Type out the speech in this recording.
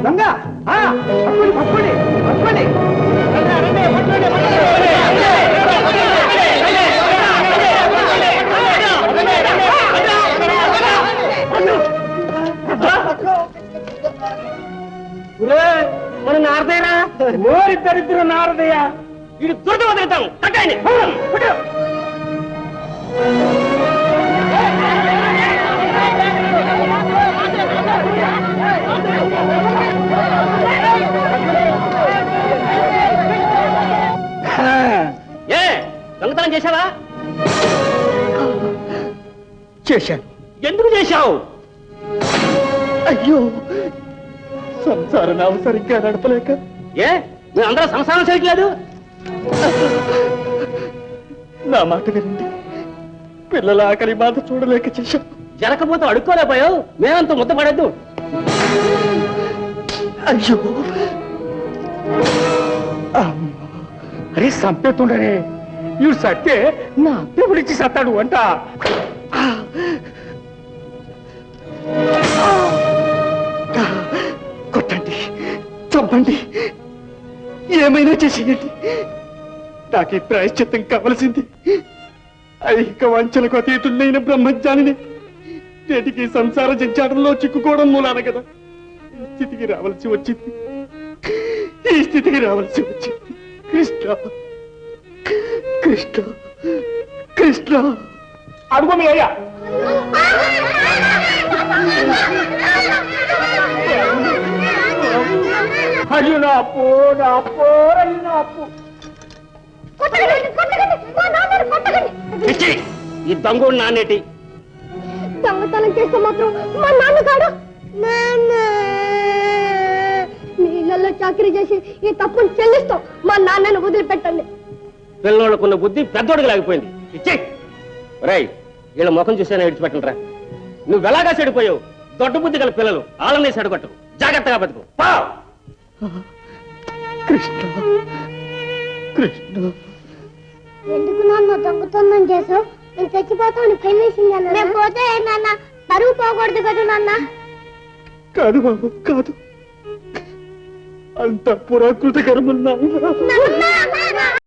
దొంగ పట్టుకోండి పట్టుకోండి పట్టుకోండి మన నారదయ్యరా ఓరిద్దరిద్దరు నారదయ్య వీడు దురద వదులుతాం కట్టండి ఏ దొంగతనం చేశావా? చేశాను. ఎందుకు చేశావు? అయ్యో, సంసారం సరిగ్గా నడపలేక. ఏ మీరందరూ సంసారం చేయట్లేదు? నా మాట వినండి, పిల్లల ఆకలి బాధ చూడలేక చేశాం. జరగకపోతే అడుక్కోలేకపోయావు, మేమంతా ముద్ద పడద్దు. అయ్యో అరే సంపేతుండరే, ఇవి సత్తే నా అత్తే పిలిచి సత్తాడు అంట. కొట్టండి, చంపండి, ఏమైనా చేసేయండి, నాకు ఈ ప్రాయశ్చిత్తం కావలసింది. ఐహిక వంచలకు అతీతున్నైన బ్రహ్మజ్ఞానిని నేటికి సంసార జంచాటంలో చిక్కుకోవడం మూలాన కదా ఈ స్థితికి రావాల్సి వచ్చింది. కృష్ణ కృష్ణ కృష్ణ అడుగు మీ అయ్యా. అయ్యో నా అప్పు, నా అప్పు, అయ్యో నా అప్పు. ఈ దొంగడు నాన్నేటి దొంగతనం చేస్తే మాత్రం మా నాన్న కాడు. నీళ్ళల్లో చాకరీ చేసి ఈ తప్పును చెల్లిస్తాం. మా నాన్నను వదిలిపెట్టండి. పిల్లోళ్ళకున్న బుద్ధి పెద్దోడికి లేకపోయింది. ఇచ్చే రై, వీళ్ళ ముఖం చూసేనా విడిచిపెట్టండి రా. నువ్వు ఎలాగా చెడిపోయావు? దొడ్డ బుద్ధి గల పిల్లలు వాళ్ళని చెడగొట్టు. జాగ్రత్తగా బతుకు. కృష్ణ కృష్ణ, ఎందుకు నాన్న దొంగతనం చేసావు? నేను చచ్చిపోతాను పెళ్ళేసింది. పోతే నాన్న పరువు పోకూడదు కదా నాన్న. కాదు బాబు, కాదు, అంత పురాకృత కర్మ.